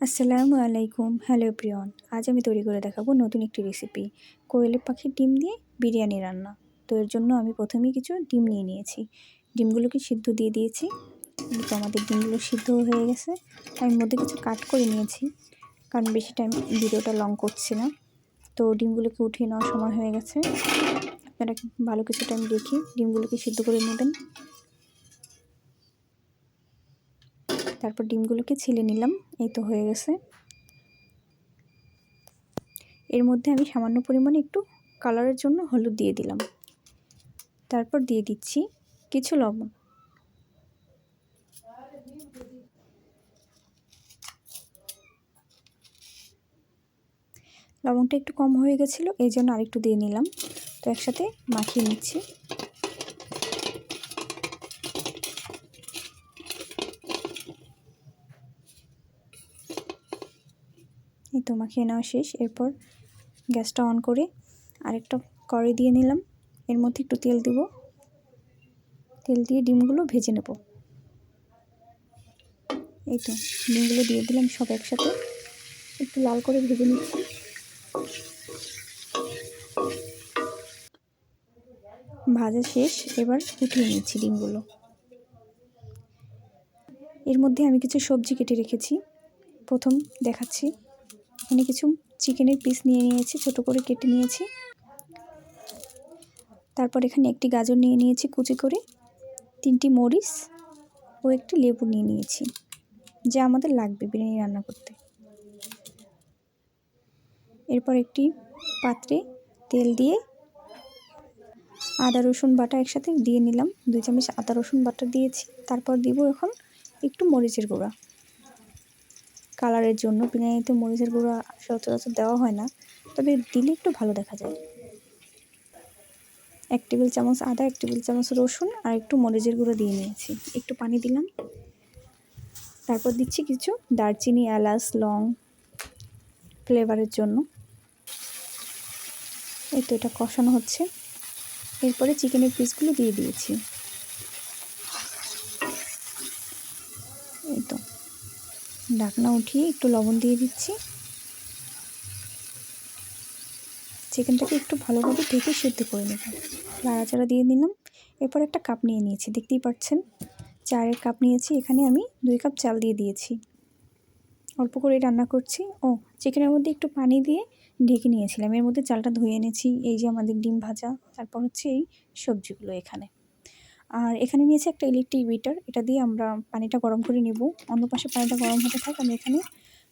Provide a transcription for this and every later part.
আসসালামু আলাইকুম। Hello everyone. আজ আমি তৈরি করে দেখাবো নতুন একটি রেসিপি, কোয়েলের পাখির ডিম দিয়ে বিরিয়ানি রান্না। তো এর জন্য আমি প্রথমেই কিছু ডিম নিয়ে নিয়েছি। ডিমগুলোকে সিদ্ধ দিয়ে দিয়েছি। তো আমাদের ডিমগুলো সিদ্ধ হয়ে গেছে। আমি মধ্যে কিছু কাট করে নিয়েছি, কারণ বেশি টাইম ভিডিওটা লং করছি না। তো ডিমগুলোকে উঠিয়ে নেওয়ার সময় হয়ে গেছে। আপনারা ভালো কিছু টাইম রেখে ডিমগুলোকে সিদ্ধ করে নেবেন। তারপর ডিমগুলোকে ছিলে নিলাম। এই তো হয়ে গেছে। এর মধ্যে আমি সামান্য পরিমাণে একটু কালারের জন্য হলুদ দিয়ে দিলাম। তারপর দিয়ে দিচ্ছি কিছু লবণ। লবণটা একটু কম হয়ে গেছিলো, এই জন্য আরেকটু দিয়ে নিলাম। তো একসাথে মাখিয়ে নিচ্ছি। এই তো মাখিয়ে নেওয়া শেষ। এরপর গ্যাসটা অন করে আরেকটা কড়াই দিয়ে নিলাম। এর মধ্যে একটু তেল দেব। তেল দিয়ে ডিমগুলো ভেজে নেব। এই তো ডিমগুলো দিয়ে দিলাম সব একসাথে, একটু লাল করে ভেজে নিচ্ছি। ভাজা শেষ, এবার উঠিয়ে নিচ্ছি ডিমগুলো। এর মধ্যে আমি কিছু সবজি কেটে রেখেছি, প্রথম দেখাচ্ছি। এখানে কিছু চিকেনের পিস নিয়ে নিয়েছি, ছোটো করে কেটে নিয়েছি। তারপর এখানে একটি গাজর নিয়ে নিয়েছি কুচি করে, 3টি মরিচ ও একটি লেবু নিয়ে নিয়েছি, যা আমাদের লাগবে বিরিয়ানি রান্না করতে। এরপর একটি পাত্রে তেল দিয়ে আদা রসুন বাটা একসাথে দিয়ে নিলাম। 2 চামচ আদা রসুন বাটা দিয়েছি। তারপর দিব এখন একটু মরিচের গুঁড়া, কালারের জন্য। বিরিয়ানিতে মরিচের গুঁড়া সচরাচর দেওয়া হয় না, তবে দিলে একটু ভালো দেখা যায়। 1 টেবিল চামচ আদা, 1 টেবিল চামচ রসুন আর একটু মরিচের গুঁড়ো দিয়ে নিয়েছি। একটু পানি দিলাম। তারপর দিচ্ছি কিছু দারচিনি, এলাচ, লং ফ্লেভারের জন্য। এই তো এটা কষানো হচ্ছে। এরপরে চিকেনের পিসগুলো দিয়ে দিয়েছি। এই তো ঢাকনা উঠিয়ে একটু লবণ দিয়ে দিচ্ছি। চিকেনটাকে একটু ভালোভাবে ঢেকে সিদ্ধ করে নেব। নাড়াচাড়া দিয়ে দিলাম। এরপর একটা কাপ নিয়ে নিয়েছি, দেখতেই পাচ্ছেন চায়ের কাপ নিয়েছি। এখানে আমি 2 কাপ চাল দিয়ে দিয়েছি। অল্প করে রান্না করছি। চিকেনের মধ্যে একটু পানি দিয়ে ঢেকে নিয়েছিলাম। এর মধ্যে চালটা ধুয়ে এনেছি। এই যে আমাদের ডিম ভাজা, তারপর হচ্ছে এই সবজিগুলো এখানে। আর এখানে নিয়েছি একটা ইলেকট্রিক বিটার, এটা দিয়ে আমরা পানিটা গরম করে নেব। অন্য পাশে পানিটা গরম হতে থাক, আমি এখানে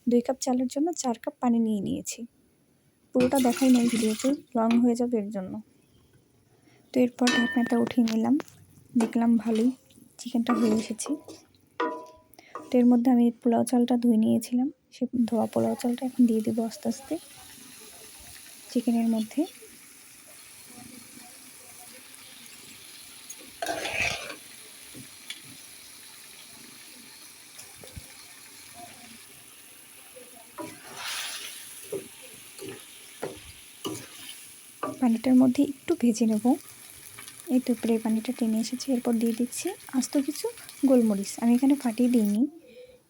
2 কাপ চালের জন্য 4 কাপ পানি নিয়ে নিয়েছি। পুরোটা দেখাই নেই, ভিডিওতে লং হয়ে যাবে এর জন্য। তো এরপর ঢাকনাটা উঠিয়ে নিলাম। দেখলাম ভালোই চিকেনটা হয়ে এসেছে। তো এর মধ্যে আমি পোলাও চালটা ধুয়ে নিয়েছিলাম, সে ধোয়া পোলাও চালটা এখন দিয়ে দেবো আস্তে আস্তে চিকেনের মধ্যে। পানিটার মধ্যে একটু ভেজে নেব। এই তো প্রায় পানিটা টেনে এসেছে। এরপর দিয়ে দিচ্ছি আস্ত কিছু গোলমরিচ। আমি এখানে ফাটিয়ে দিইনি,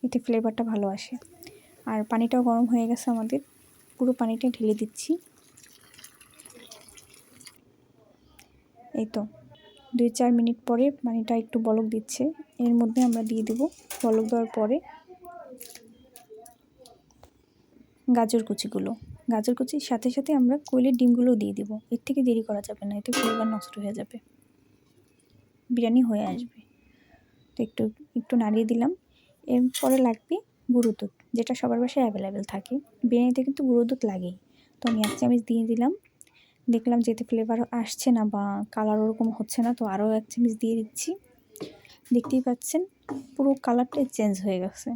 এতে ফ্লেভারটা ভালো আসে। আর পানিটাও গরম হয়ে গেছে আমাদের, পুরো পানিটা ঢেলে দিচ্ছি। এই তো 2-4 মিনিট পরে পানিটা একটু বলক দিচ্ছে। এর মধ্যে আমরা দিয়ে দেব বলক দেওয়ার পরে গাজর কুচিগুলো। গাজর কুচির সাথে সাথে আমরা কোয়েলের ডিমগুলোও দিয়ে দেবো। এর থেকে দেরি করা যাবে না, এতে ফ্লেভার নষ্ট হয়ে যাবে, বিরিয়ানি হয়ে আসবে। তো একটু একটু নাড়িয়ে দিলাম। এরপরে লাগবে গুঁড়ো দুধ, যেটা সবার বাসায় অ্যাভেলেবেল থাকে। বিরিয়ানিতে কিন্তু গুঁড়ো দুধ লাগেই। তো আমি 1 চামচ দিয়ে দিলাম। দেখলাম যে এতে ফ্লেভার আসছে না বা কালার ওরকম হচ্ছে না, তো আরও 1 চামচ দিয়ে দিচ্ছি। দেখতেই পাচ্ছেন পুরো কালারটাই চেঞ্জ হয়ে গেছে।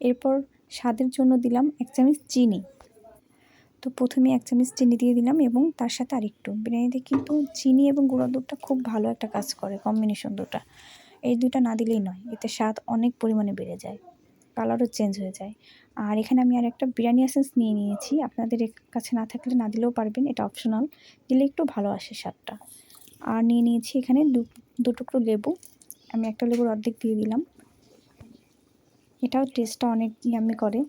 এরপর স্বাদের জন্য দিলাম 1 চামচ চিনি। তো প্রথমে 1 চামচ চিনি দিয়ে দিলাম এবং তার সাথে আরেকটু। বিরিয়ানিতে কিন্তু চিনি এবং গুঁড়া দুধটা খুব ভালো একটা কাজ করে, কম্বিনেশন দুটা। এই দুইটা না দিলেই নয়, এতে স্বাদ অনেক পরিমাণে বেড়ে যায়, কালারও চেঞ্জ হয়ে যায়। আর এখানে আমি আর একটা বিরিয়ানি এসেন্স নিয়ে নিয়েছি। আপনাদের কাছে না থাকলে না দিলেও পারবেন, এটা অপশনাল, দিলে একটু ভালো আসে স্বাদটা। আর নিয়ে নিয়েছি এখানে দু টুকরো লেবু। আমি একটা লেবুর অর্ধেক দিয়ে দিলাম। এটাও টেস্টটা অনেক ইয়াম্মি করে,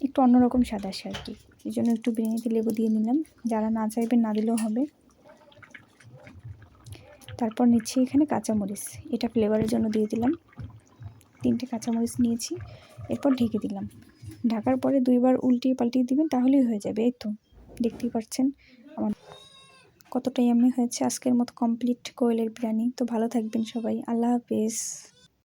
একটু অন্যরকম স্বাদ আসে আর কি। এই জন্য একটু বিরিয়ানিতে লেবু দিয়ে নিলাম, যারা না চাইবেন না দিলেও হবে। তারপর নিচ্ছি এখানে কাঁচামরিচ, এটা ফ্লেভারের জন্য দিয়ে দিলাম। 3টে কাঁচামরিচ নিয়েছি, এরপর ঢেকে দিলাম। ঢাকার পরে 2বার উল্টিয়ে পাল্টিয়ে দিবেন, তাহলেই হয়ে যাবে। এই তো দেখতেই পাচ্ছেন আমার কতটা ইয়াম্মি হয়েছে। আজকের মতো কমপ্লিট কোয়েলের বিরিয়ানি। তো ভালো থাকবেন সবাই, আল্লাহ হাফেজ।